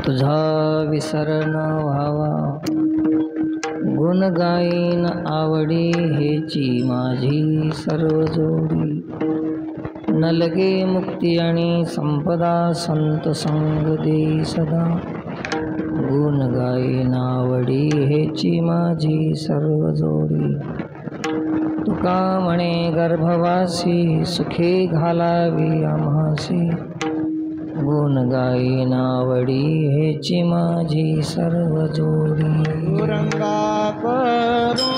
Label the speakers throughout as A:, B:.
A: तुझा विसर न व्हावा, गुण गाईन आवडी हेची माझी सर्व जोडी। न लगे मुक्ती आणि संपदा, संत संग दे सदा, गुण गाईन आवडी हेची माझी सर्व जोडी। तुका म्हणे गर्भवासी, सुखे घालावी आम्हासी, गुण गाईन आवडी हेची माझी सर्व जोडी।
B: रंगा करू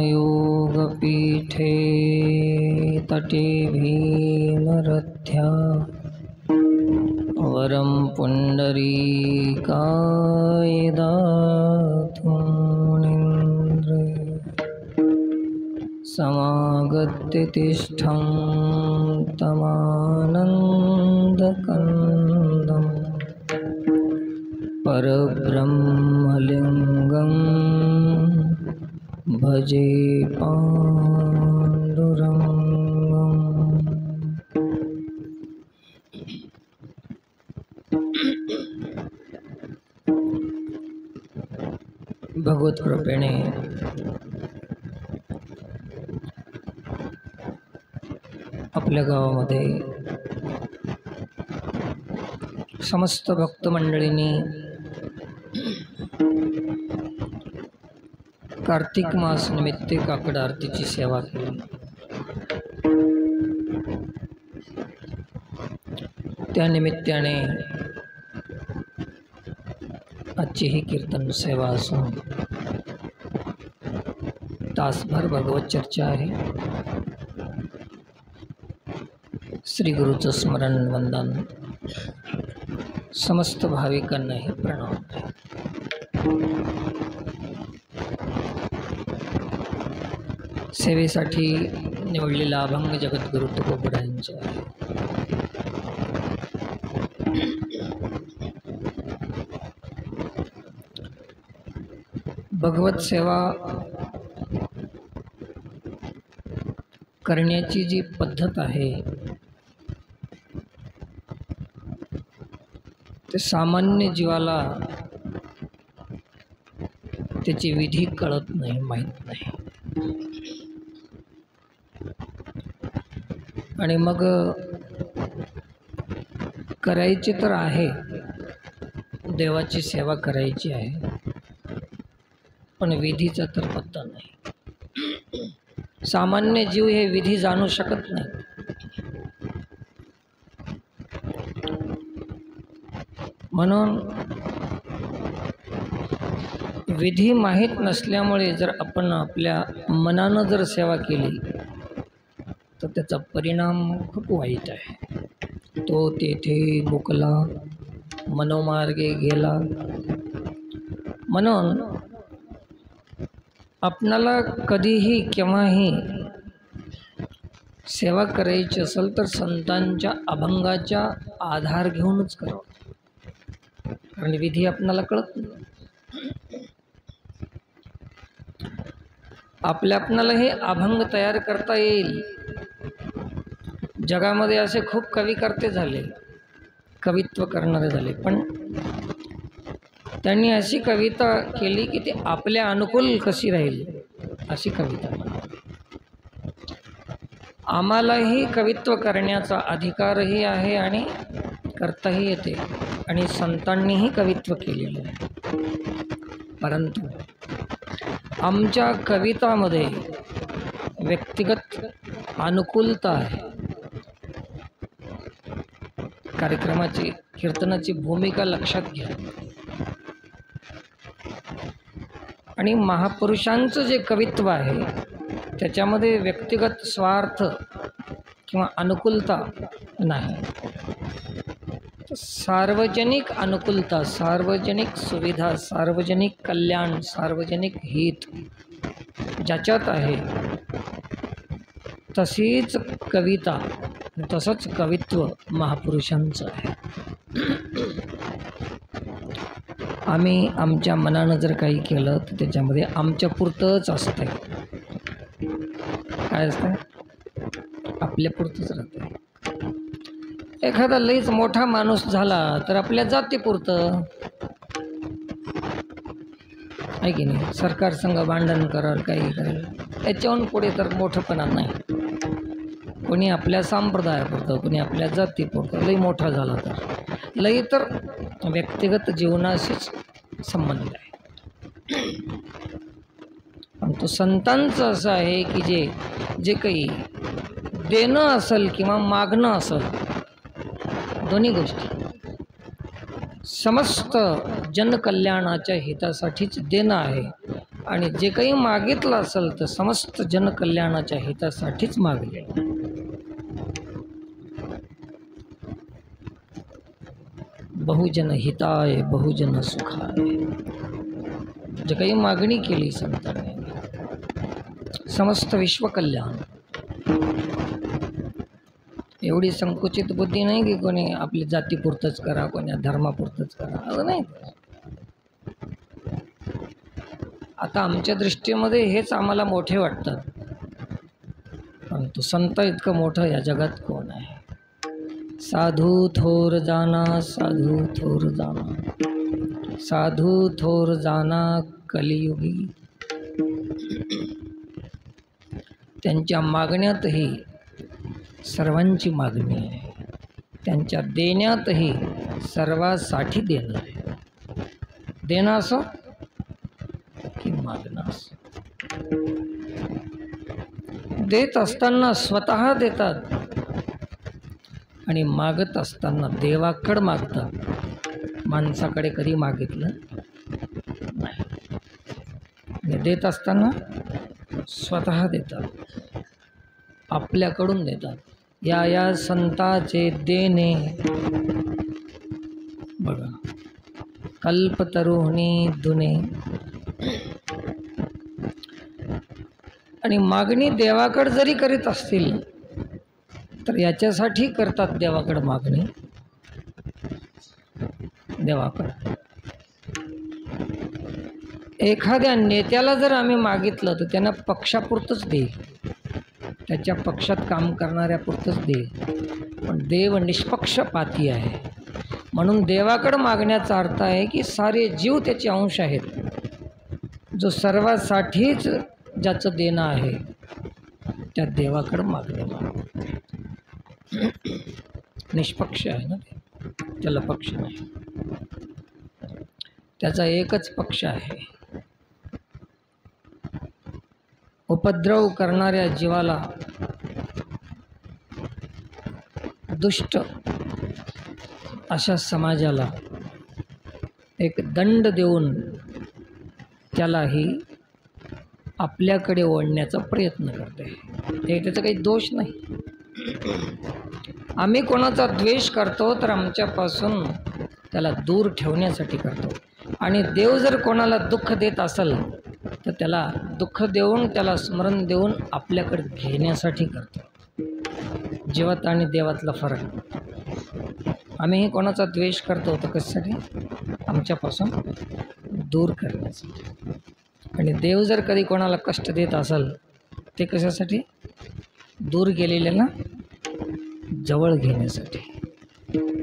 A: योगपीठे तटे भीमरथ्या, वरं पुंडरीकाय दातुं मुनीन्द्र। समागत्य तिष्ठं तमानन्दकन्दं, परब्रह्मलिङ्गं भजे पांडुरंगम। भगवत कृपेने आपल्या गावामध्ये समस्त भक्त मंडळींनी कार्तिक मास निमित्त काकड आरतीची सेवा केली। त्या निमित्ताने आजची ही कीर्तन सेवा असून तासभर भगवत चर्चा आहे। श्री गुरुचं स्मरण वंदन, समस्त भाविकांना हे प्रणाम। सेवेसाठी निवडलेला अभंग जगद्गुरु तुकोबरायांचा आहे। भगवत सेवा करण्याची जी पद्धत आहे ते सामान्य जीवाला त्याची विधी कळत नाही, माहीत नाही। आणि मग करायची तर आहे, देवाची सेवा करायची आहे, पण विधीचा तर पत्ता नाही। सामान्य जीव हे विधी जाणू शकत नाही। म्हणून विधी माहीत नसल्यामुळे जर आपण आपल्या मनानं जर सेवा केली तर त्याचा परिणाम खूप वाईट आहे। तो तेथे मुकला, मनोमार्गे गेला। म्हणून आपणाला कधीही केव्हाही सेवा करायची असेल तर संतांच्या अभंगाचा आधार घेऊनच करावं, कारण विधी आपणाला कळत नाही। आपल्याला हे अभंग तयार करता येईल, जगामध्ये असे खूप कविकर्ते झाले, कवित्व करणारे झाले, पण त्यांनी अशी कविता केली की ती आपल्या अनुकूल कशी राहील अशी कविता. आम्हालाही कवित्व करण्याचा अधिकारही आहे आणि करताही येते, आणि संतांनीही कवित्व केलेलं आहे. परंतु आमच्या कवितामध्ये व्यक्तिगत अनुकूलता आहे. कार्यक्रमाची कीर्तनाची भूमिका लक्षात घ्या. आणि महापुरुषांचं जे कवित्व आहे त्याच्यामध्ये व्यक्तिगत स्वार्थ किंवा अनुकूलता नाही. सार्वजनिक अनुकूलता, सार्वजनिक सुविधा, सार्वजनिक कल्याण, सार्वजनिक हित ज्याच्यात आहे तशीच कविता, तसंच कवित्व महापुरुषांचं आहे. आम्ही आमच्या मनानं जर काही केलं तर त्याच्यामध्ये आमच्या पुरतंच असतं. काय असतं? आपल्या पुरतंच राहतं. एखादा लईच मोठा माणूस झाला तर आपल्या जातीपुरतं आहे की नाही. सरकार संग भांडण कराल, काही करेल, याच्याहून पुढे तर मोठंपणा नाही. कोणी आपल्या संप्रदायापुरतं, कोणी आपल्या जातीपुरतं. लई मोठा झाला तर लई तर व्यक्तिगत जीवनाशीच संबंध आहे. परंतु संतांचं असं आहे की जे काही देणं असेल किंवा मागणं असेल, दोन्ही गोष्टी समस्त जनकल्याणाच्या हितासाठीच देणं आहे, आणि जे काही मागितलं असेल तर समस्त जनकल्याणाच्या हितासाठीच मागले. बहुजन हिताय बहुजन सुखाय, जे काही मागणी केली संतांनी, समस्त विश्वकल्याण. एवढी संकुचित बुद्धी नाही की कोणी आपली जातीपुरतंच करा, कोण्या धर्मापुरतंच करा, असं नाही. आता आमच्या दृष्टीमध्ये हेच आम्हाला मोठे वाटतात, परंतु संत इतकं मोठं या जगात कोण आहे? साधू थोर जाना, साधू थोर जाना, साधू थोर जाना कलियुगी. त्यांच्या मागण्यातही सर्वांची मागणी आहे, त्यांच्या देण्यातही सर्वासाठी देणं आहे. देणं असो की मागणं असो, देत असताना स्वतः देतात आणि मागत असताना देवाकडं मागतात. माणसाकडे कधी मागितलं नाही. आणि देत असताना स्वतः देतात, आपल्याकडून देतात. या संताचे देणे बघा, कल्पतरुणी दुने. आणि मागणी देवाकडे जरी करीत असतील तर याच्यासाठी करतात देवाकडे मागणी. देवाकडे एखाद्या नेत्याला जर आम्ही मागितलं तर त्यांना पक्षापुरतंच देईल, त्याच्या पक्षात काम करणाऱ्यापुरतंच देईल. पण देव निष्पक्षपाती आहे, म्हणून देवाकडं मागण्याचा अर्थ आहे की सारे जीव त्याचे अंश आहेत. जो सर्वासाठीच ज्याचं देणं आहे त्या देवाकडं मागणं. निष्पक्ष आहे ना ते, त्याला पक्ष नाही. त्याचा एकच पक्ष आहे, उपद्रव करणाऱ्या जीवाला दुष्ट अशा समाजाला एक दंड देऊन त्यालाही आपल्याकडे ओढण्याचा प्रयत्न करते. हे त्याचा काही दोष नाही. आम्ही कोणाचा द्वेष करतो तर आमच्यापासून त्याला दूर ठेवण्यासाठी करतो, आणि देव जर कोणाला दुःख देत असेल तर त्याला दुःख देऊन, त्याला स्मरण देऊन आपल्याकडे घेण्यासाठी करतो. जीवात आणि देवातला फरक. आम्हीही कोणाचा द्वेष करतो तर कशासाठी? आमच्यापासून दूर करण्यासाठी. आणि देव जर कधी कोणाला कष्ट देत असेल ते कशासाठी? दूर गेलेल्याला जवळ घेण्यासाठी.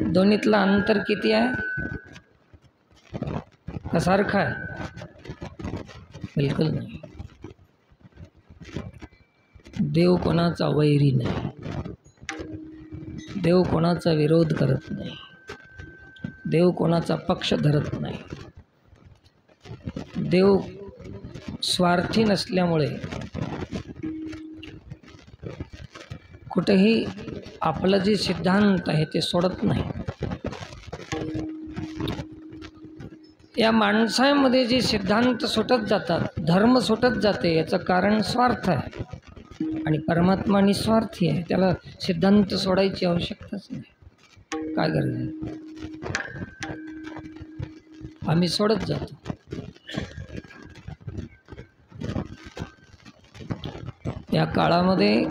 A: दोन्हीतलं अंतर किती आहे? का सारखं आहे? बिलकुल नाही. देव कोणाचा वैरी नाही, देव कोणाचा विरोध करत नाही, देव कोणाचा पक्ष धरत नाही. देव स्वार्थी नसल्यामुळे कुठेही आपलं जे सिद्धांत आहे ते सोडत नाही. या माणसामध्ये जे सिद्धांत सुटत जातात, धर्म सुटत जाते, याचं कारण स्वार्थ आहे. आणि परमात्मा निस्वार्थी आहे, त्याला सिद्धांत सोडायची आवश्यकताच नाही. काय गरज आहे? आम्ही सोडत जातो. या काळामध्ये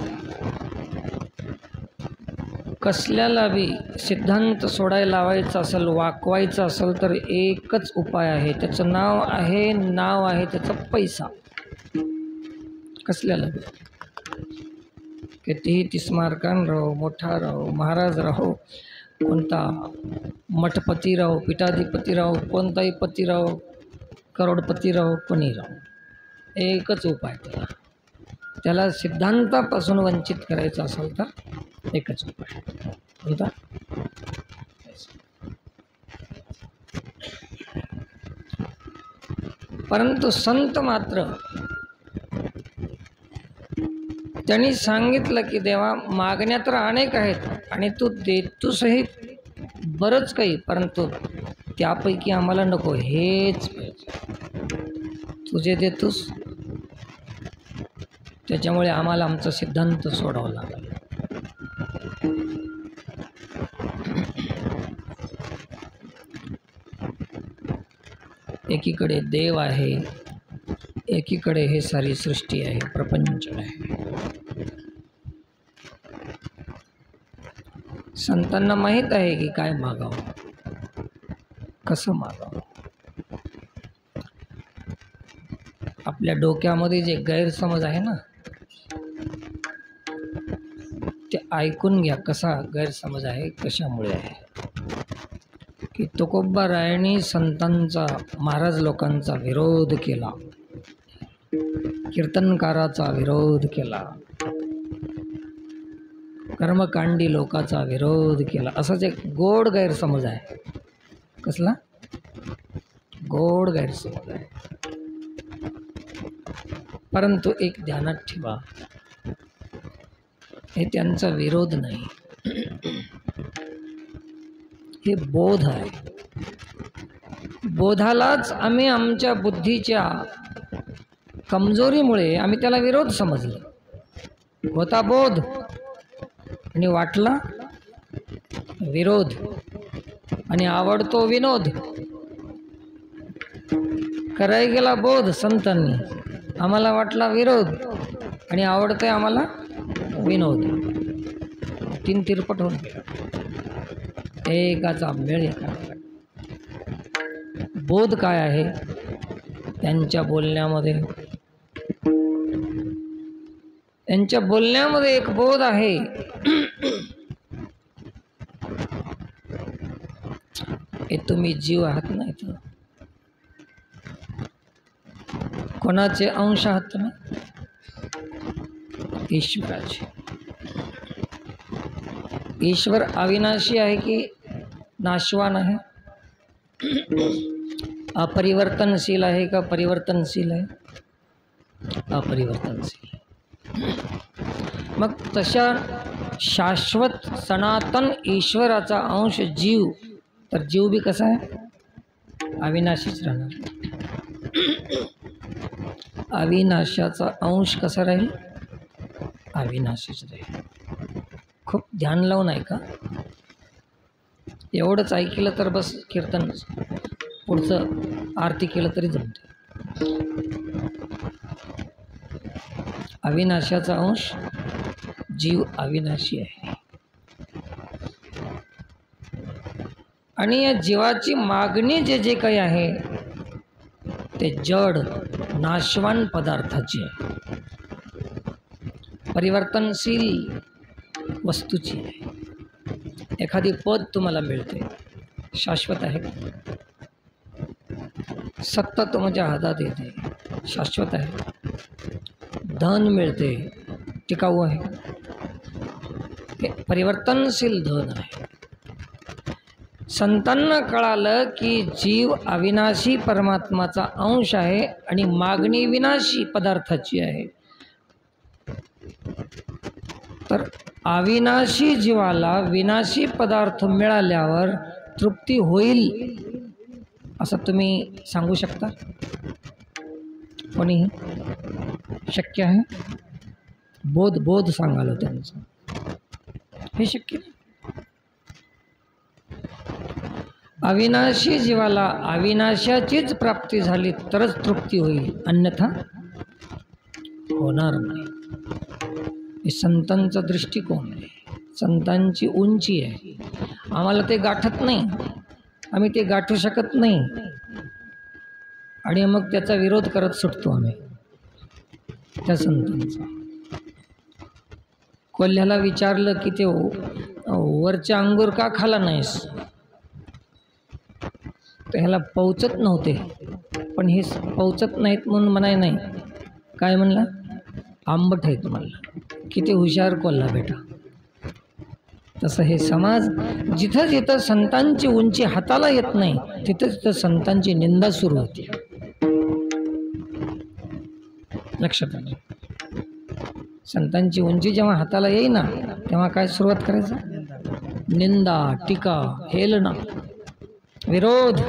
A: कसल्याला बी सिद्धांत सोडायला लावायचा असेल, वाकवायचं असेल तर एकच उपाय आहे. त्याचं नाव आहे त्याचा पैसा. कसल्याला बी कितीही तिस्मारकान राहो, मोठा राहो, महाराज राहो, कोणता मठपती राहो, पीठाधिपती राहो, कोणताही पती राहो, करोडपती राहो, कोणी राहो, एकच उपाय त्याला सिद्धांतापासून वंचित करायचं असेल तर एकच उपाय. कोणता? परंतु संत मात्र त्यांनी सांगितलं की देवा, मागण्या तर अनेक आहेत आणि तू देतोसही बरंच काही, परंतु त्यापैकी आम्हाला नको, हेच पाहिजे. तुझे देतोस त्याच्यामुळे आम्हाला आमचा सिद्धांत सोडावा लागला. एकीकडे देव आहे, एकीकडे हे सारी सृष्टी आहे, प्रपंच आहे. संतांना माहीत आहे की काय मागावं, कसं मागावं. आपल्या डोक्यामध्ये जे गैरसमज आहे ना, ते ऐकून घ्या. कसा गैरसमज आहे, कशामुळे आहे. की तुकोबारायांनी संतांचा, महाराज लोकांचा विरोध केला, कीर्तनकाराचा विरोध केला, कर्मकांडी लोकाचा विरोध केला, असाच एक गोड गैरसमज आहे. कसला गोड गैरसमज आहे. परंतु एक ध्यानात ठेवा, हे त्यांचा विरोध नाही, हे बोध आहे. बोधालाच आम्ही आमच्या बुद्धीच्या कमजोरीमुळे आम्ही त्याला विरोध समजलं. होता बोध आणि वाटला विरोध, आणि आवडतो विनोद. कराय गेला बोध संतांनी, आम्हाला वाटला विरोध आणि आवडतंय आम्हाला विनोद. तीन तिरपट होऊन गेला. एकाचा मेळ एका. बोध काय आहे त्यांच्या बोलण्यामध्ये? त्यांच्या बोलण्यामध्ये एक बोध आहे. हे तुम्ही जीव आहात नाही तर कोणाचे अंश आहात ना? ईश्वराचे. ईश्वर अविनाशी आहे की नाशवान आहे? अपरिवर्तनशील आहे का परिवर्तनशील आहे? अपरिवर्तनशील. मग तशा शाश्वत सनातन ईश्वराचा अंश जीव, तर जीव बी कसा आहे? अविनाशीच राहणार. अविनाशाचा अंश कसा राहील? अविनाशीच राहील. खूप ध्यान लावून ऐका. एवढंच ऐकलं तर बस कीर्तन, पुढचं आरती केलं तरी जमते. अविनाशाचा अंश जीव अविनाशी आहे. आणि या जीवाची मागणी जे काही आहे ते जड नाशवान पदार्थाची आहे, परिवर्तनशील वस्तूची आहे. एखादी पद तुम्हाला मिळते, शाश्वत आहे का? सत्ता तुमच्या हातात येते, शाश्वत आहे? धन मिळते, टिकाऊ आहे? हे परिवर्तनशील धन आहे. संतांना कळालं की जीव अविनाशी परमात्माचा अंश आहे आणि मागणी विनाशी पदार्थाची आहे. तर अविनाशी जीवाला विनाशी पदार्थ मिळाल्यावर तृप्ती होईल असं तुम्ही सांगू शकता? कोणी शक्य आहे? बोध सांगाल त्यांचं, हे शक्य नाही. अविनाशी जीवाला अविनाशाचीच प्राप्ती झाली तरच तृप्ती होईल, अन्यथा होणार नाही. हे संतांचा दृष्टिकोन आहे, संतांची उंची आहे. आम्हाला ते गाठत नाही, आम्ही ते गाठू शकत नाही आणि मग त्याचा विरोध करत सुटतो आम्ही त्या संतांचा. कोल्ह्याला विचारलं की ते वरचे अंगूर का खाला नाहीस, तर ह्याला पौचत नव्हते. पण हे पौचत नाहीत म्हणून म्हणाय नाही, काय म्हणला? आंबट आहेत म्हणला. किती हुशार कोल्हा बेटा. तसं हे समाज जिथं जिथं संतांची उंची हाताला येत नाही तिथं तिथं संतांची निंदा सुरू होती. लक्षात आलं? संतांची उंची जेव्हा हाताला येईना तेव्हा काय सुरुवात करायचं? निंदा, टीका, हेलना, विरोध,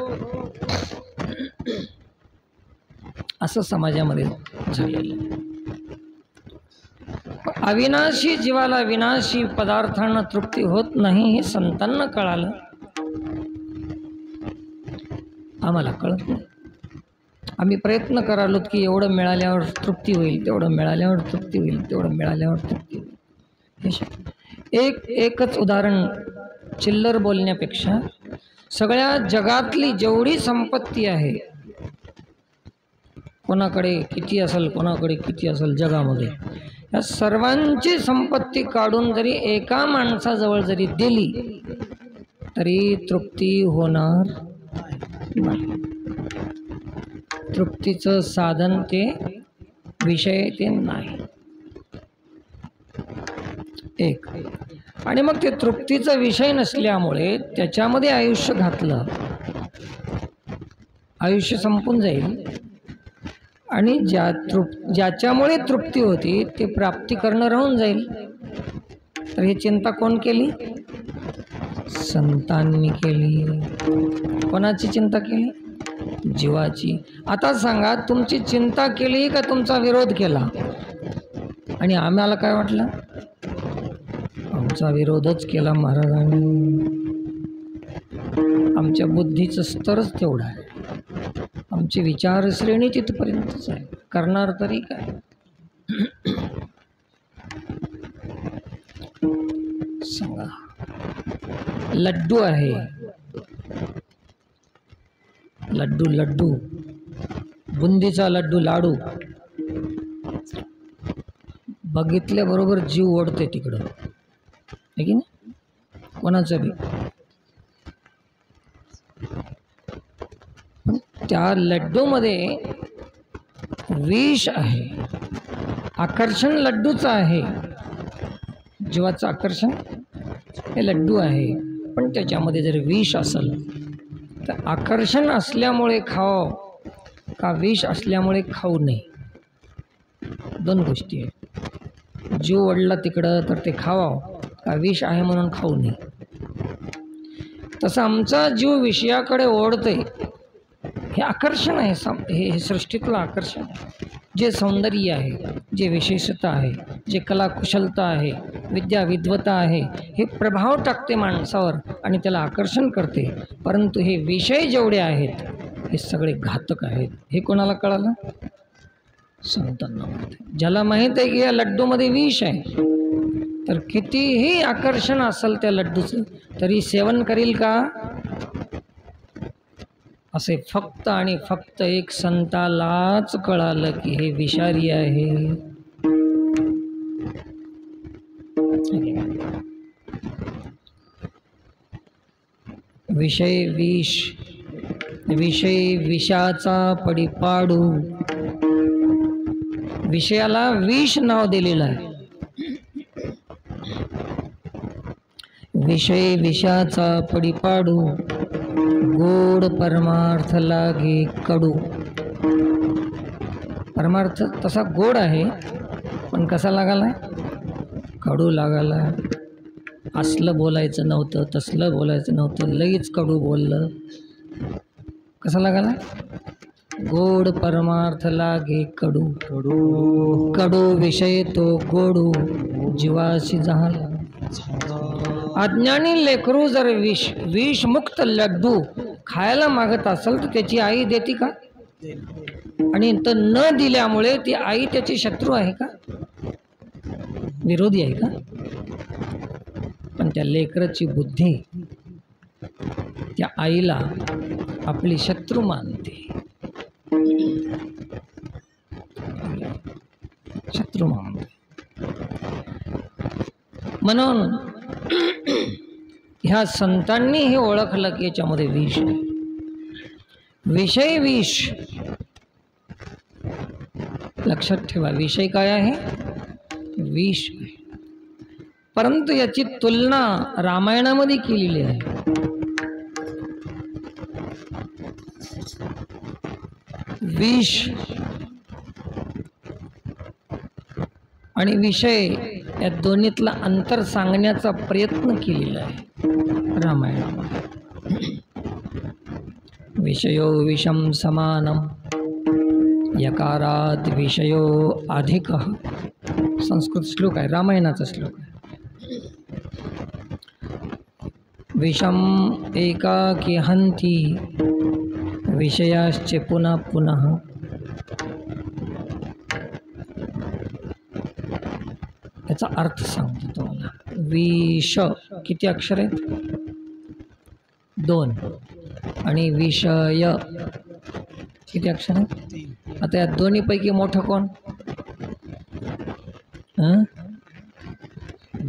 A: असं समाजामध्ये झालेलं. अविनाशी जीवाला विनाशी पदार्थांना तृप्ती होत नाही हे संतांना कळालं, आम्हाला कळत नाही. आम्ही प्रयत्न करालोत की एवढं मिळाल्यावर तृप्ती होईल, तेवढं मिळाल्यावर तृप्ती होईल, तेवढं मिळाल्यावर तृप्ती होईल. हे शक्य. एकच उदाहरण, चिल्लर बोलण्यापेक्षा सगळ्या जगातली जेवढी संपत्ती आहे, कोणाकडे किती असेल, कोणाकडे किती असेल जगामध्ये, या सर्वांची संपत्ती काढून जरी एका माणसाजवळ जरी दिली तरी तृप्ती होणार नाही. तृप्तीचं साधन ते विषय ते नाही. एक. आणि मग ते तृप्तीचा विषय नसल्यामुळे त्याच्यामध्ये आयुष्य घातलं, आयुष्य संपून जाईल. आणि ज्याच्यामुळे तृप्ती होती ते प्राप्ती करणं राहून जाईल. तर ही चिंता कोण केली? संतांनी केली. कोणाची चिंता केली? जीवाची. आता सांगा, तुमची चिंता केली का तुमचा विरोध केला? आणि आम्हाला काय वाटलं? आमचा विरोधच केला महाराजांनी. आमच्या बुद्धीचं स्तरच तेवढं आहे, आमची विचारश्रेणी तिथपर्यंतच आहे. करणार तरी काय? सांगा. लड्डू आहे, लड्डू बुंदीचा लड्डू, लाडू बघितल्याबरोबर जीव ओढते तिकडं, आहे की नाही? कोणाचं बी. त्या लड्डूमध्ये विष आहे, आकर्षण लड्डूचं आहे. जीवाचं आकर्षण हे लड्डू आहे, पण त्याच्यामध्ये जर विष असेल तर आकर्षण असल्यामुळे खाव का विष असल्यामुळे खाऊ नये? दोन गोष्टी आहेत. जीव ओढला तिकडं तर ते खावावं का विष आहे म्हणून खाऊ नये? तसं आमचा जीव विषयाकडे ओढते, हे आकर्षण आहे. हे सृष्टीतलं आकर्षण आहे. जे सौंदर्य आहे, जे विशेषता आहे, जे कलाकुशलता आहे, विद्या विद्वता आहे, हे प्रभाव टाकते माणसावर आणि त्याला आकर्षण करते. परंतु हे विषय जेवढे आहेत हे सगळे घातक आहेत. हे कोणाला कळालं? संतांना माहीत आहे. ज्याला माहीत आहे की या लड्डूमध्ये विष आहे तर कितीही आकर्षण असेल त्या लड्डूचं तरी सेवन करील का? असे फक्त आणि फक्त एक संतालाच कळालं की हे विषारी आहे. विषय विष, विषय विषाचा पडी पाडू. विषयाला विष नाव दिलेलं आहे. विषय विषाचा पडी पाडू, गोड परमार्थ लागे कडू. परमार्थ तसा गोड आहे, पण कसा लागाला? कडू लागाला. असलं बोलायचं नव्हतं, तसलं बोलायचं नव्हतं, लगेच कडू बोललं. कसा लागाला? गोड परमार्थ लागे कडू.
B: कडू
A: कडू विषय तो गोडू, जीवाशी झाला. अज्ञानी लेकरू जर विषमुक्त लड्डू खायला मागत असेल तर त्याची आई देते का? आणि तर न दिल्यामुळे ती आई त्याची शत्रू आहे का? विरोधी आहे का? पण त्या लेकराची बुद्धी त्या आईला आपली शत्रू मानते. शत्रू मानते. म्हणून ह्या संतांनी हे ओळखलं की याच्यामध्ये विष आहे. विषय विष. लक्षात ठेवा, विषय काय आहे? विष आहे. परंतु याची तुलना रामायणामध्ये केलेली आहे. विष आणि विषय या दोन्हीतला अंतर सांगण्याचा प्रयत्न केलेला आहे रामायणामध्ये. विषयो विषम समानम, यकारात विषयो अधिकः. संस्कृत श्लोक आहे, रामायणाचा श्लोक आहे. विषम एकाकी हंती, विषयाश्च पुनः पुनः. याचा अर्थ सांगतो तुम्हाला. विष किती अक्षर आहेत? 2. आणि विषय किती अक्षर आहेत? आता या दोन्हीपैकी मोठं कोण?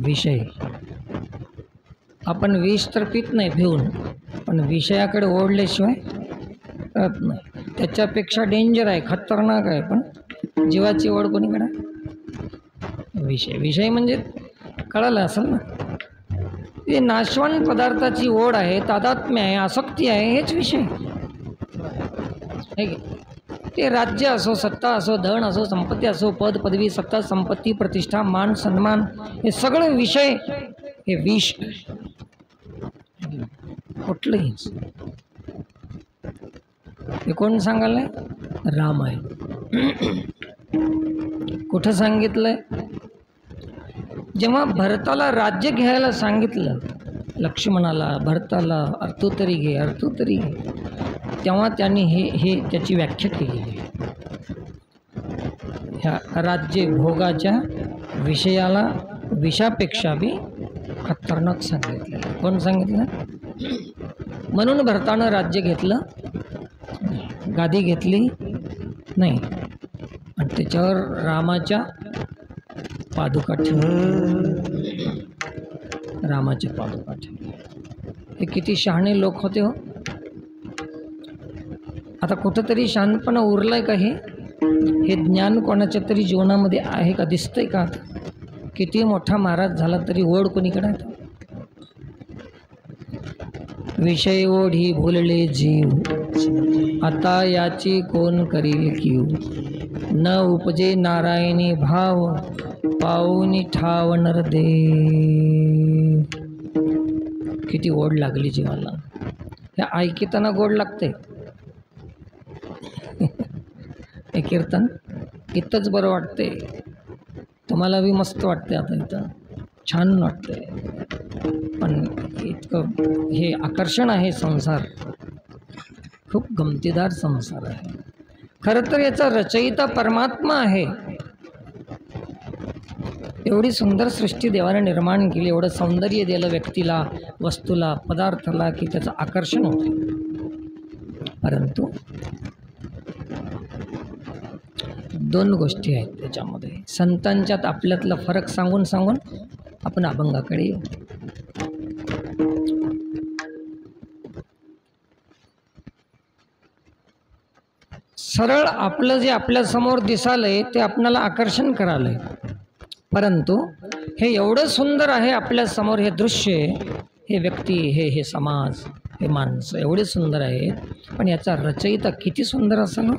A: विषय. आपण विष तर पित नाही भिवून, पण विषयाकडे ओढल्याशिवाय कळत नाही. त्याच्यापेक्षा डेंजर आहे, खतरनाक आहे. पण जीवाची ओढ कोणीकडे? विषय. विषय म्हणजे कळालं असेल ना, ते नाशवंत पदार्थाची ओढ आहे, तादात्म्य आहे, आसक्ती आहे, हेच विषय आहे. ते राज्य असो, सत्ता असो, धन असो, संपत्ती असो, पद पदवी, सत्ता, संपत्ती, प्रतिष्ठा, मान, सन्मान, हे सगळे विषय हे विष. कुठलंही हे कोण सांगायलंय? राम आहे. कुठं सांगितलंय? जेव्हा भरताला राज्य घ्यायला सांगितलं, लक्ष्मणाला, भरताला, अर्थोत्तरी घे, अर्थोत्तरी घे, तेव्हा त्यांनी हे त्याची व्याख्या केलेली आहे. ह्या राज्य भोगाच्या विषयाला विषापेक्षा बी खतरनाक सांगितलं. कोण सांगितलं? म्हणून भरतानं राज्य घेतलं, गादी घेतली नाही, आणि त्याच्यावर रामाच्या पादुका ठेवल्या. रामाच्या पादुका ठेवल्या. हे किती शहाणे लोक होते हो. आता कुठंतरी शहाणपणा उरलाय का? हे ज्ञान कोणाच्या तरी जीवनामध्ये आहे का? दिसतंय का? किती मोठा महाराज झाला तरी ओढ कोणीकडे आहे? विषय ओढी भुलले जीव, आता याची कोण करील कीव. न उपजे नारायणी भाव, पाऊनी ठाव नरदे. किती ओढ लागली जीवाला. हे ऐकताना गोड लागते. हे कीर्तन इथंच बरं वाटते, तुम्हाला बी मस्त वाटते. आता इथं छान वाटते, पण इतकं हे आकर्षण आहे. संसार खूप गमतीदार संसार आहे. खरं तर याचा रचयिता परमात्मा आहे. एवढी सुंदर सृष्टी देवाने निर्माण केली, एवढं सौंदर्य दिलं व्यक्तीला, वस्तूला, पदार्थाला, की त्याचं आकर्षण होतं. परंतु 2 गोष्टी आहेत त्याच्यामध्ये. संतांच्यात आपल्यातला फरक सांगून सांगून आपण अभंगाकडे येऊ. सरळ आपलं जे आपल्यासमोर दिसालंय ते आपणाला आकर्षण करालंय, परंतु हे एवढं सुंदर आहे आपल्यासमोर, हे दृश्य, हे व्यक्ती, हे समाज, हे माणसं एवढे सुंदर आहेत, पण याचा रचयिता किती सुंदर असेल ना,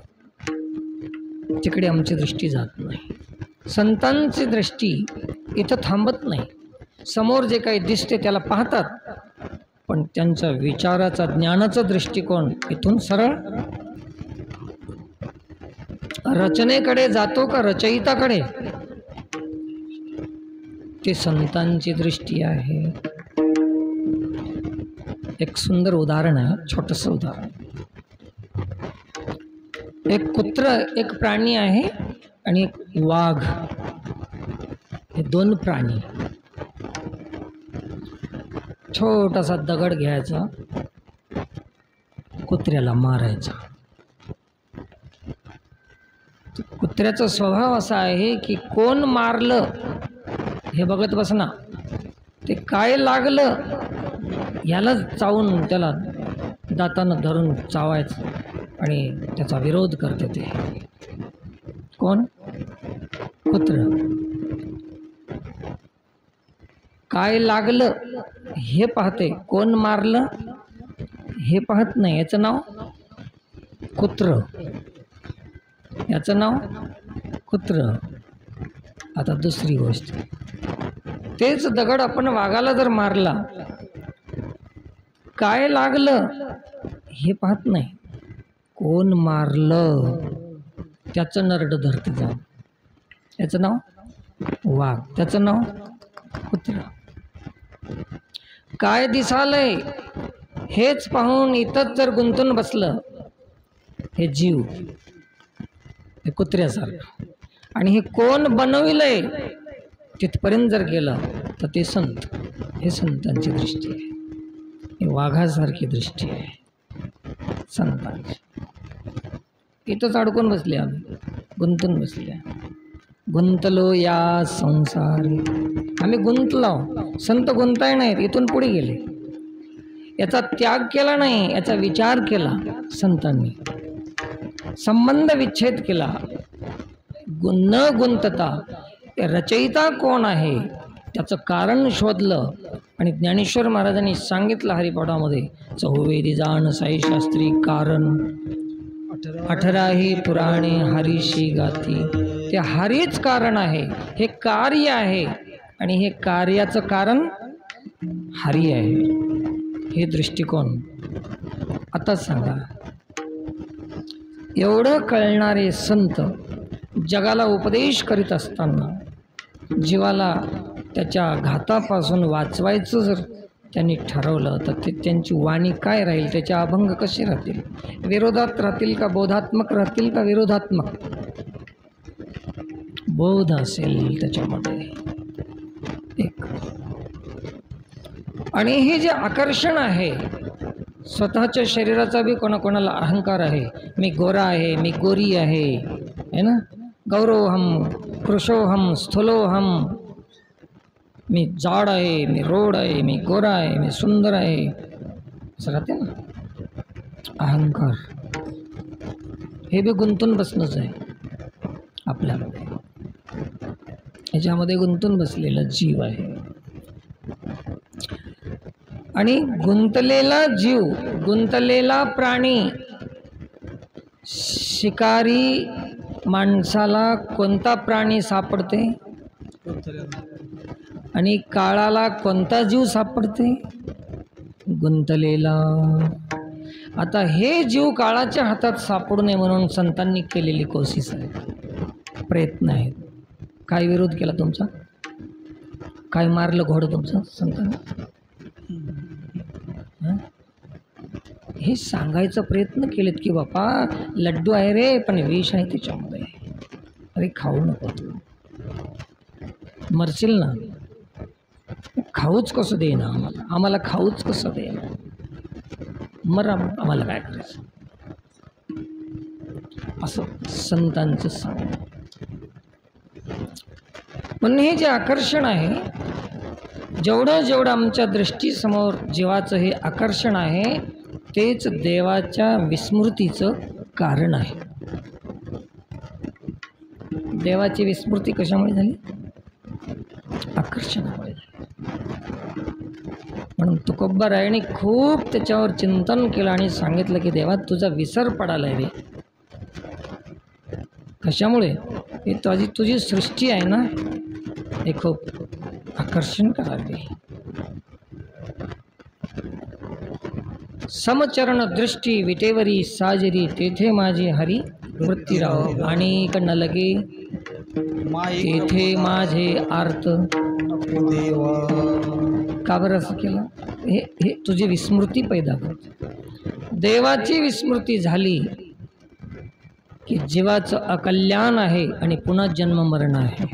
A: तिकडे आमची दृष्टी जात नाही. संतांची दृष्टी इथं थांबत नाही. समोर जे काही दिसते त्याला पाहतात, पण त्यांचा विचाराचा, ज्ञानाचा दृष्टिकोन इथून सरळ रचनेकडे जातो का रचयिताकडे, ते संतांची दृष्टी आहे. एक सुंदर उदाहरण आहे, छोटंसं उदाहरण. एक कुत्र, एक प्राणी आहे, आणि एक वाघ, हे दोन प्राणी. छोटासा दगड घ्यायचा, कुत्र्याला मारायचा. कुत्र्याचा स्वभाव असा आहे की कोण मारलं हे बघत बसना, ते काय लागलं याला चावून, त्याला दातानं धरून चावायचं आणि त्याचा विरोध करते. ते कोण? कुत्र. काय लागलं हे पाहते, कोण मारलं हे पाहत नाही. याचं नाव कुत्र, याचं नाव कुत्र. आता दुसरी गोष्ट, तेच दगड आपण वाघाला जर मारला, काय लागलं हे पाहत नाही, कोण मारलं त्याचं नरड धरते जाऊन. याचं नाव वाघ, त्याचं नाव कुत्र. काय दिसालंय हेच पाहून इथंच जर गुंतून बसलं हे जीव, हे कुत्र्यासारखं, आणि हे कोण बनविलंय तिथपर्यंत जर गेलं तर ते संत. हे संतांची दृष्टी आहे, हे वाघासारखी दृष्टी आहे संतांची. इथंच अडकून बसले आम्ही, गुंतून बसले. गुंतलो या संसारी, आम्ही गुंतलो. संत गुंताय नाहीत, इथून पुढे गेले. याचा त्याग केला नाही, याचा विचार केला संतांनी, संबंध विच्छेद केला. न गुंतता रचयिता कोण आहे त्याचं कारण शोधलं, आणि ज्ञानेश्वर महाराजांनी सांगितलं हरिपाठामध्ये, चहुवेदी जाण साई शास्त्री कारण, 18ही पुराणे हरीशी गाती. ते हरीच कारण आहे, हे कार्य आहे, आणि हे कार्याचं कारण हरी आहे. हे दृष्टिकोन. आता सांगा, एवढं कळणारे संत जगाला उपदेश करीत असताना जीवाला त्याच्या घातापासून वाचवायचं जर त्यांनी ठरवलं, तर ते त्यांची वाणी काय राहील, त्याचे अभंग कसे राहतील, विरोधात राहतील का बोधात्मक राहतील का विरोधात्मक. बोध असेल त्याच्यामध्ये एक. आणि हे जे आकर्षण आहे, स्वतःच्या शरीराचा बी कोणाकोणाला अहंकार आहे, मी गोरा आहे, मी गोरी आहे, है ना, गौरवहम कृशोहम स्थूलोहम, मी जाड आहे, मी रोड आहे, मी गोरा आहे, मी सुंदर आहे, असं राहते ना अहंकार. हे बी गुंतून बसणंच आहे आपल्यामध्ये, ह्याच्यामध्ये गुंतून बसलेला जीव आहे. आणि गुंतलेला जीव, गुंतलेला प्राणी, शिकारी माणसाला कोणता प्राणी सापडते, आणि काळाला कोणता जीव सापडते, गुंतलेला. आता हे जीव काळाच्या हातात सापडू नये म्हणून संतांनी केलेली कोशिश आहे, प्रयत्न आहेत. काय विरोध केला तुमचा, काय मारलं घोडं तुमचं संतांनी, हे सांगायचा प्रयत्न केलेत की बापा लड्डू आहे रे, पण विष आहे त्याच्यामध्ये, अरे खाऊ नको तू, मरशील ना, खाऊच कसं देईना आम्हाला, आम्हाला खाऊच कसं देईना, मरा आम्हाला काय करायचं, असं संतांचं सांग. पण हे जे आकर्षण आहे, जेवढं जेवढं आमच्या दृष्टीसमोर जीवाचं हे आकर्षण आहे, तेच देवाच्या विस्मृतीचं कारण आहे. देवाची विस्मृती कशामुळे झाली? आकर्षणामुळे झाली. म्हणून तुकोबारायांनी खूप त्याच्यावर चिंतन केलं आणि सांगितलं की देवा तुझा विसर पडाला रे. कशामुळे? हे तुझी सृष्टी आहे ना, हे खूप आकर्षण करावी. समचरण दृष्टी विटेवरी साजरी तेथे माझी हरी वृत्ती राहो. आणि कडनं लगे तेथे माझे आर्त
B: देवा.
A: का बरं असं केलं? हे तुझी विस्मृती पैदा करते. देवाची विस्मृती झाली की जीवाचं अकल्याण आहे आणि पुन्हा जन्म मरण आहे.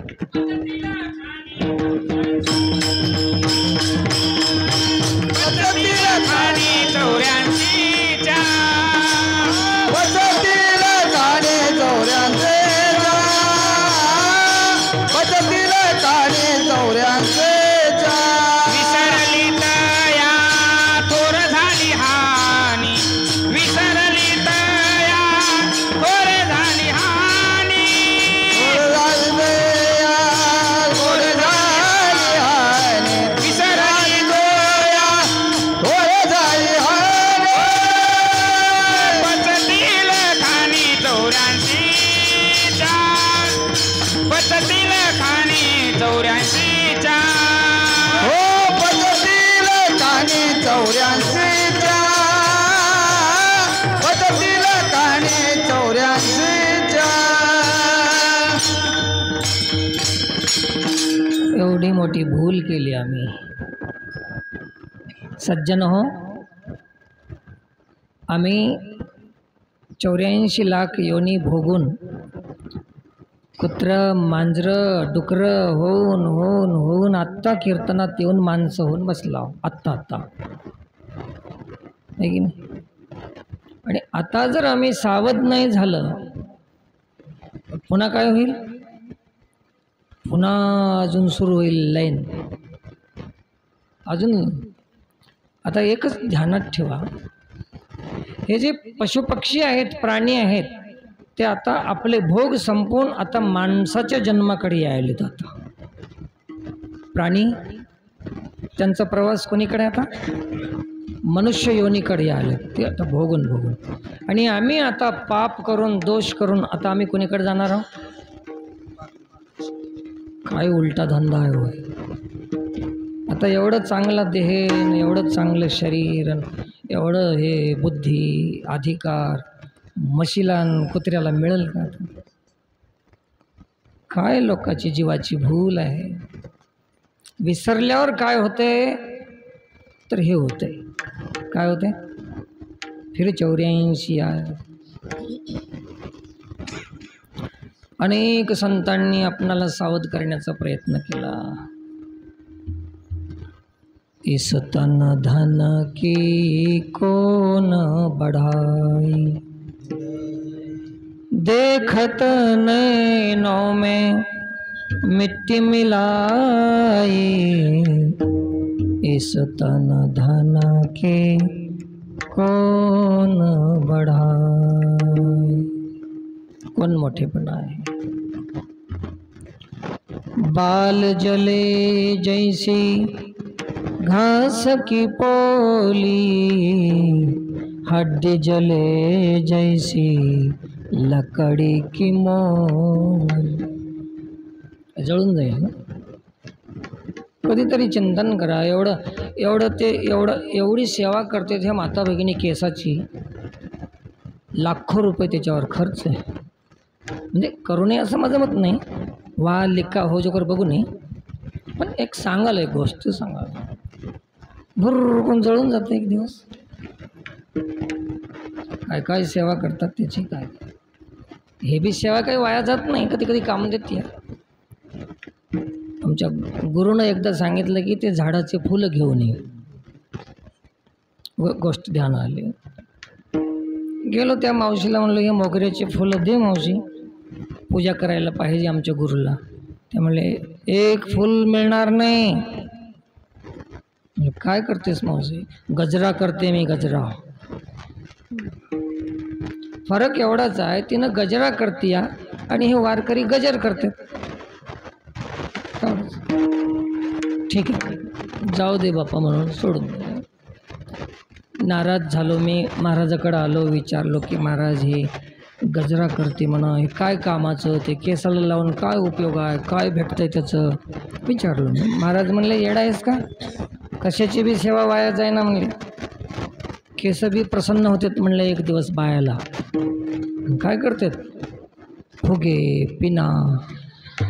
A: एवढी मोठी भूल केली आम्ही. सज्जन हो, आम्ही 84 लाख योनी भोगून कुत्रं मांजरं डुकरं होऊन होऊन होऊन आत्ता कीर्तनात येऊन माणसं होऊन बसला आत्ता आहे की नाही? आणि आता जर आम्ही सावध नाही झालं पुन्हा काय होईल? पुन्हा अजून सुरू होईल लाईन. अजून आता एकच ध्यानात ठेवा, हे जे पशुपक्षी आहेत, प्राणी आहेत, ते आता आपले भोग संपवून आता माणसाच्या जन्माकडे यायलेत. आता प्राणी त्यांचा प्रवास कोणीकडे? आता मनुष्य योनीकडे आले ते आता भोगून भोगून. आणि आम्ही आता पाप करून दोष करून आता आम्ही कोणीकडे जाणार आहोत? काय उलटा धंदा आहे होय. आता एवढं चांगला देह, एवढं चांगलं शरीर, एवढं हे बुद्धी अधिकार म्हशीला कुत्र्याला मिळेल का? काय लोकांची जीवाची भूल आहे. विसरल्यावर काय होते? तर हे होते. काय होते? फिर 84 आहे. अनेक संतांनी आपणाला सावध करण्याचा प्रयत्न केला. इस तन धन की कोन बढ़ाई, देखत नैनों में मिट्टी मिलाई. इस तन धन के कोन बढ़ाई. कोण मोठेपणा आहे? बाल जले जैसी घास की पोली, हड्डी जले जैसी लकड़ी की मोल. जळून जाईल ना. कधीतरी चिंतन करा. एवढी सेवा करते ह्या माता भगिनी केसाची, लाखो रुपये त्याच्यावर खर्च आहे. म्हणजे करू नये असं माझं मत नाही, वा लिखा हो जो कर बघू नये, पण एक सांगाल, एक गोष्ट सांगाल. भर कोण जळून जातं एक दिवस. काय काय सेवा करतात त्याची काय. हे बी सेवा काही वाया जात नाही, कधी कधी काम देते. आमच्या गुरुनं एकदा सांगितलं की ते झाडाचे फुलं घेऊन ये. गोष्ट ध्यान आली. गेलो त्या मावशीला, म्हणलो हे मोगऱ्याचे फुलं दे मावशी, पूजा करायला पाहिजे आमच्या गुरुला. ते म्हणले एक फुल मिळणार नाही. काय करतेस मावशी? गजरा करते मी, गजरा. फरक एवढाच आहे, तिनं गजरा करतीया आणि हे वारकरी गजर करतात. ठीक आहे, जाऊ दे बापा म्हणून सोडून दे. नाराज झालो मी, महाराजाकडे आलो, विचारलो की महाराज हे गजरा करते म्हणा, हे काय कामाचं, ते केसाला लावून काय उपयोग आहे, काय भेटतंय त्याचं, विचारलो मी. महाराज म्हणले येडा आहेस का, कशाची बी सेवा वाया जाय ना म्हणले, केस बी प्रसन्न होतात म्हणले एक दिवस बायाला. काय करतात, फुगे, पिना,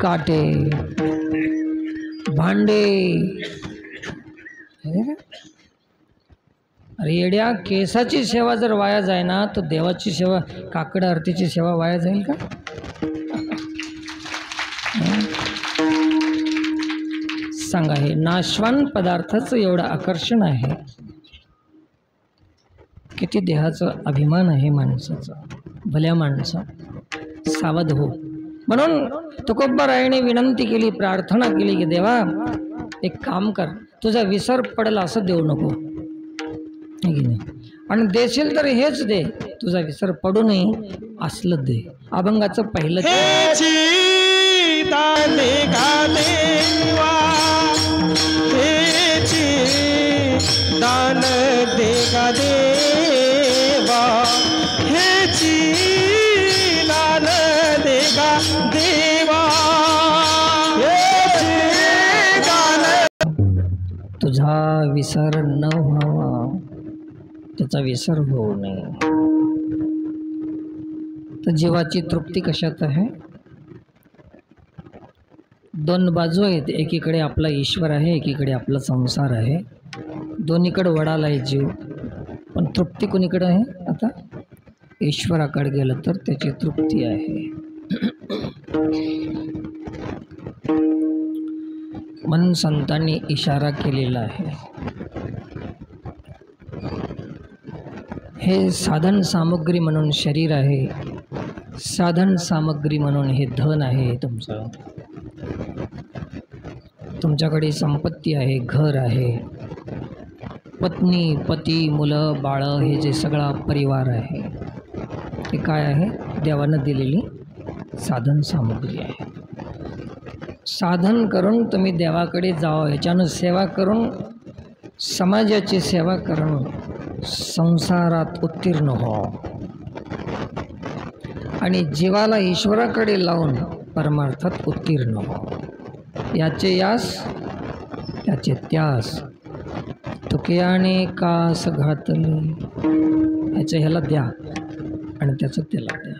A: काटे, भांडे. अरे येड्या, केसाची सेवा जर वाया जाय ना तर देवाची सेवा, काकड आरतीची सेवा वाया जाईल का? सांगा, हे नाशवान पदार्थाचं एवढं आकर्षण आहे, किती देहाचा अभिमान आहे माणसाचा. भल्या माणसा सावध हो. म्हणून तुकोबारायाने विनंती केली, प्रार्थना केली की देवा एक काम कर, तुझा विसर पडेल असं देऊ नको, है की नाही, आणि देशील तर हेच दे, तुझा विसर पडू नये असलं दे. अभंगाचं पहिलं
B: दान देगा देवा, हेची दान देगा देवा, हेची दान.
A: तुझा विसर न व्हावा, त्याचा विसर होऊ नये. तर जीवाची तृप्ती कशात आहे? दोन बाजू आहेत, एकीकडे आपला ईश्वर आहे, एकीकडे आपला संसार आहे. दोन्हीकडे वडाला आहे जीव, पण तृप्ती कोणीकडे आहे? आता ईश्वराकडे गेलं तर त्याची तृप्ती आहे. म्हणून संतांनी इशारा केलेला आहे, हे साधन सामग्री म्हणून शरीर आहे, साधन सामग्री म्हणून हे धन आहे तुमचं. तुमच्याकडे संपत्ती आहे, घर आहे, पत्नी, पती, मुलं, बाळं, हे जे सगळा परिवार आहे, हे काय आहे? देवानं दिलेली साधन सामग्री आहे. साधन करून तुम्ही देवाकडे जावं, ह्याच्यानं सेवा करून, समाजाची सेवा करून संसारात उत्तीर्ण हो, आणि जीवाला ईश्वराकडे लावून परमार्थात उत्तीर्ण हो. याचे यास त्याचे त्यास, तुकयाने कास घातले, ह्याचं ह्याला द्या आणि त्याचं त्याला द्या.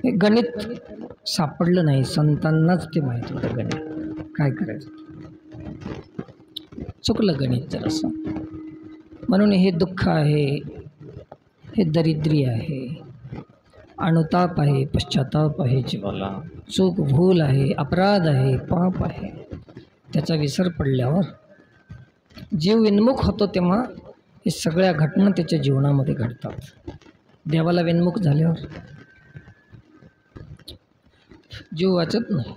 A: हे गणित सापडलं नाही, संतांनाच ते माहीत होतं गणित काय करायचं. चुकलं गणित जरासं. म्हणून हे दुःख आहे, हे दरिद्री आहे, अनुताप आहे, पश्चाताप आहे जीवाला, चूक भूल आहे, अपराध आहे, पाप आहे. त्याचा विसर पडल्यावर जीव विन्मुख होतो, तेव्हा हे सगळ्या घटना त्याच्या जीवनामध्ये घडतात. देवाला विन्मुख झाल्यावर जीव वाचत नाही.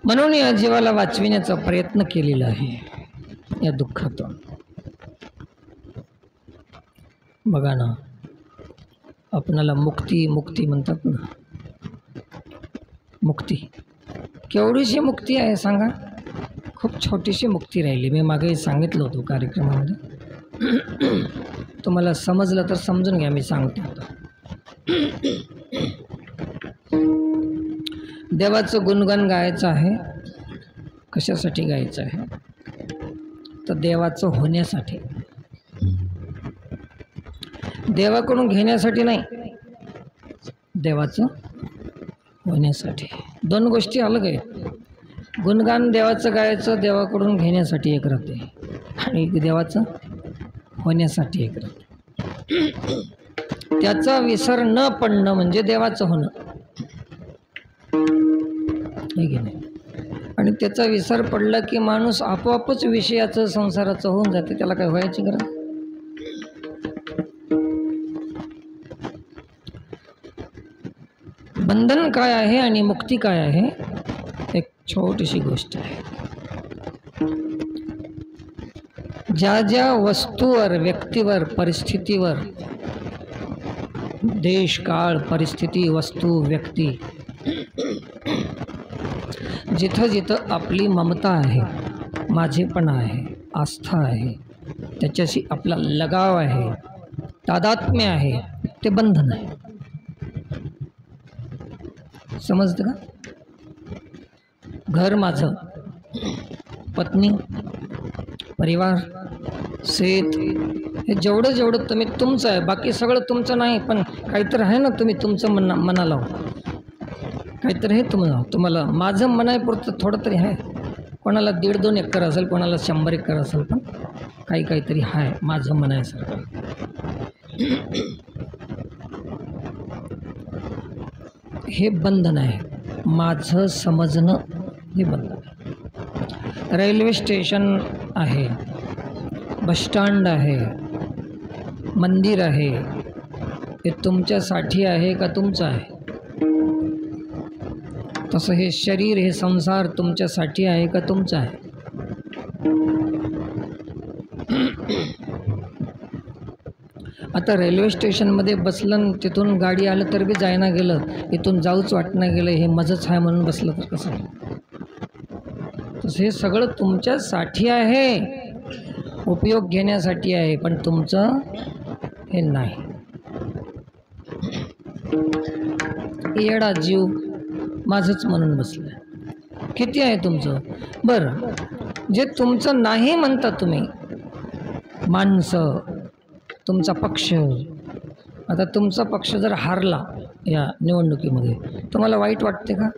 A: म्हणून या जीवाला वाचविण्याचा प्रयत्न केलेला आहे या दुःखातून. बघा ना, आपणाला मुक्ती मुक्ती म्हणतात ना, मुक्ती केवढीशी मुक्ती आहे सांगा? खूप छोटीशी मुक्ती राहिली. मी मागे सांगितलं होतं कार्यक्रमामध्ये, तुम्हाला समजलं तर समजून घ्या, मी सांगतो होतं. देवाचं गुणगान गायचं आहे. कशासाठी गायचं आहे? तर देवाचं होण्यासाठी, देवाकडून घेण्यासाठी नाही, देवाचं होण्यासाठी. दोन गोष्टी अलग आहेत. गुणगान देवाचं गायचं देवाकडून घेण्यासाठी एक राहते, आणि देवाचं होण्यासाठी एक राहते. त्याचा विसर न पडणं म्हणजे देवाचं होणं, हे की नाही. आणि त्याचा विसर पडला की माणूस आपोआपच विषयाचं संसाराचं होऊन जाते. त्याला काय व्हायची गरज? बंधन काय आहे आणि मुक्ती काय आहे? एक छोटीशी गोष्ट आहे. ज्या ज्या वस्तूवर, व्यक्तीवर, परिस्थितीवर, देश, काळ, परिस्थिती, वस्तू, व्यक्ती, जिथं जिथं आपली ममता आहे, माझेपणा आहे, आस्था आहे, त्याच्याशी आपला लगाव आहे, तादात्म्य आहे, ते बंधन आहे. समजतं का? घर माझं, पत्नी, परिवार, शेत, हे जेवढं जेवढं तुम्ही तुमचं आहे, बाकी सगळं तुमचं नाही, पण काहीतरी आहे ना, तुम्ही तुमचं मनाला काहीतरी हे तुम्हाला माझं मनापुरतं थोडं तरी आहे. कोणाला 1.5-2 एकर असेल, कोणाला 100 एकर असेल, पण काहीतरी आहे माझं म्हणायसारखं. हे बंधन आहे. माझं समजणं हे बंधन आहे. रेल्वे स्टेशन आहे, बसस्टँड आहे, मंदिर आहे, हे तुमच्यासाठी आहे का तुमचं आहे? तसं हे शरीर, हे संसार तुमच्यासाठी आहे का तुमचं आहे? आता रेल्वे स्टेशनमध्ये बसलं, तिथून गाडी आलं तर बी जायना गेलं, इथून जाऊच वाटणं गेलं, हे मजच आहे म्हणून बसलं तर कसं? तसं हे सगळं तुमच्यासाठी आहे, उपयोग घेण्यासाठी आहे, पण तुमचं हे नाही. येडा जीव माझंच म्हणून बसलं. किती आहे तुमचं? बरं, जे तुमचं नाही म्हणता तुम्ही, माणसं, तुमचा पक्ष, आता तुमचा पक्ष जर हारला या निवडणुकीमध्ये, तुम्हाला वाईट वाटते का?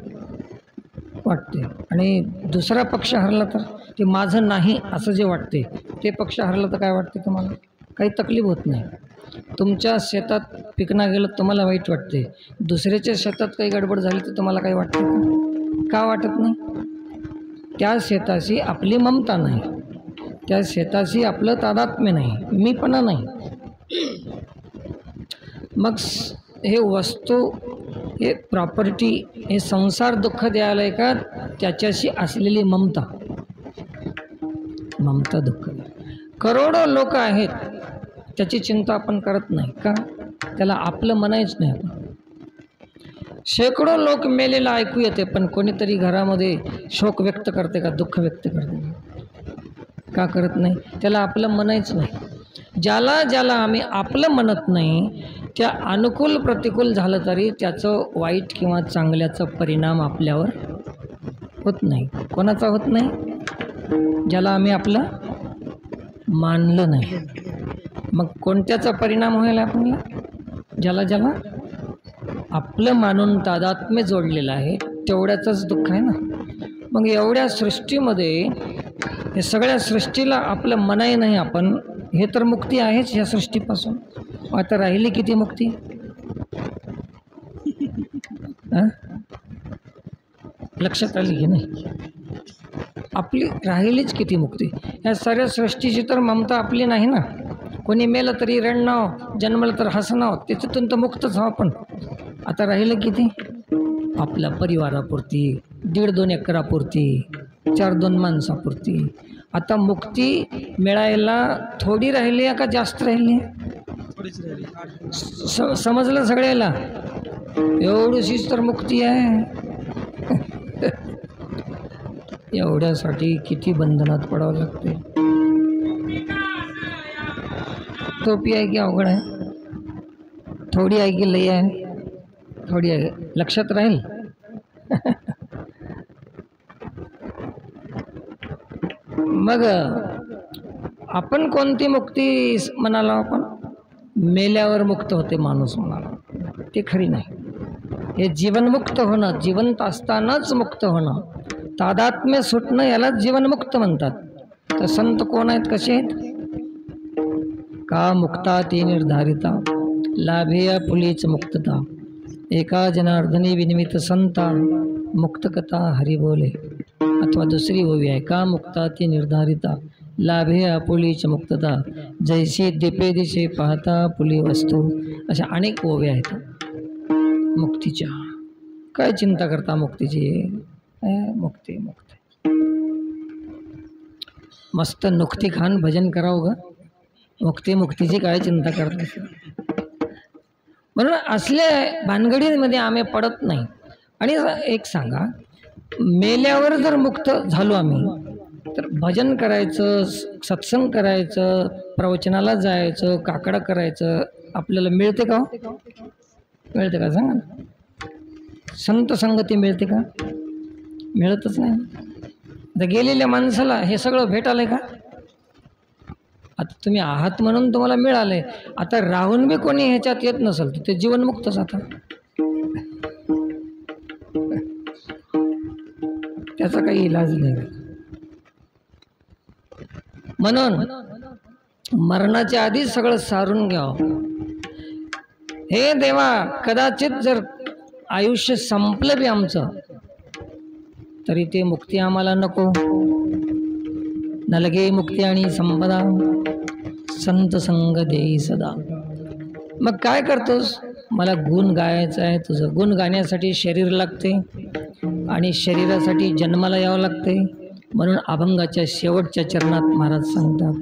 A: वाटते. आणि दुसरा पक्ष हरला तर ते माझं नाही असं जे वाटते, ते पक्ष हरला तर काय वाटते तुम्हाला? काही तकलीफ होत नाही. तुमच्या शेतात पिकणं गेलं तुम्हाला वाईट वाटते, दुसऱ्याच्या शेतात काही गडबड झाली तर तुम्हाला काही वाटते का? वाटत नाही? त्या शेताशी आपली ममता नाही, त्या शेताशी आपलं तादात्म्य नाही, मीपणा नाही. मग हे वस्तू, हे प्रॉपर्टी, हे संसार दुःख द्यायला आहे का त्याच्याशी असलेली ममता? ममता दुःख. करोडो लोक आहेत, त्याची चिंता आपण करत नाही का? त्याला आपलं म्हणायच नाही आपण. शेकडो लोक मेलेला ऐकू येते, पण कोणीतरी घरामध्ये शोक व्यक्त करते का, दुःख व्यक्त करते का? करत नाही. त्याला आपलं म्हणायचं नाही. ज्याला ज्याला आम्ही आपलं म्हणत नाही, त्या अनुकूल प्रतिकूल झालं तरी त्याचं वाईट किंवा चांगल्याचा परिणाम आपल्यावर होत नाही. कोणाचा होत नाही? ज्याला आम्ही आपलं मानलं नाही. मग कोणत्याचा परिणाम होईल आपल्याला? ज्याला ज्याला आपलं मानून तादात्म्य जोडलेलं आहे, तेवढ्याचंच दुःख आहे ना. मग एवढ्या सृष्टीमध्ये, हे सगळ्या सृष्टीला आपलं मनाई नाही आपण, हे तर मुक्ती आहेच ह्या सृष्टीपासून. आता राहिली किती मुक्ती? लक्षात आली की नाही? आपली राहिलीच किती मुक्ती? ह्या साऱ्या सृष्टीची तर ममता आपली नाही ना. कोणी मेलं तरी रडणं, जन्मलं तर हसणं, त्याच्यातून तर मुक्तच हवं. पण आता राहिलं किती? आपल्या परिवारापुरती, 1.5-2 एकरापुरती, 4-2 माणसापुरती. आता मुक्ती मिळायला थोडी राहिली आहे का जास्त राहिली आहे? समजलं सगळ्याला? एवढीशीच तर मुक्ती आहे. एवढ्यासाठी किती बंधनात पडावं लागते. टोपी आहे की अवघड आहे? थोडी आहे की लई आहे? थोडी आहे. लक्षात राहील? मग आपण कोणती मुक्ती म्हणाला? आपण मेल्यावर मुक्त होते माणूस म्हणाला, ते खरी नाही. हे जीवनमुक्त होणं, जिवंत असतानाच मुक्त होणं, तादात्म्य सुटणं, यालाच जीवनमुक्त म्हणतात. तर संत कोण आहेत, कसे आहेत? का मुक्ता ती निर्धारिता, लाभेया फुलीच मुक्तता, एका जनार्दनी विनिमित संता, मुक्त कथा हरी बोले. अथवा दुसरी ओवी आहे, का मुक्ता ती निर्धारिता, लाभे आपुलीच मुक्तता, जैसी दिपे दिशे पाहता पुली वस्तू. अशा अनेक ओव्या आहेत मुक्तीच्या. काय चिंता करता मुक्तीची? मुक्ती मुक्ती. मस्त नुकती खान भजन करावं ग, मुक्तीची काय चिंता करते. म्हणून असल्या भानगडीमध्ये आम्ही पडत नाही. आणि एक सांगा, मेल्यावर जर मुक्त झालो आम्ही तर भजन करायचं, सत्संग करायचं, प्रवचनाला जायचं, काकडा करायचं आपल्याला मिळते का? मिळते का सांगा ना? संत संगती मिळते का? मिळतच नाही. आता गेलेल्या माणसाला हे सगळं भेटालंय का? आता तुम्ही आहात म्हणून तुम्हाला मिळालंय. आता राहून बी कोणी ह्याच्यात येत नसेल तर ते जीवनमुक्तच. आता त्याचा काही इलाज नाही. म्हणून मरणाच्या आधी सगळं सारून घ्यावं. हे देवा, कदाचित जर आयुष्य संपलं बी आमचं तरी ते मुक्ती आम्हाला नको. नलगे मुक्ती आणि संपदा, संत संग देई सदा. मग काय करतोस? मला गुण गायचं आहे तुझं. गुण गाण्यासाठी शरीर लागते आणि शरीरासाठी जन्माला यावं लागते. म्हणून अभंगाच्या शेवटच्या चरणात महाराज सांगतात,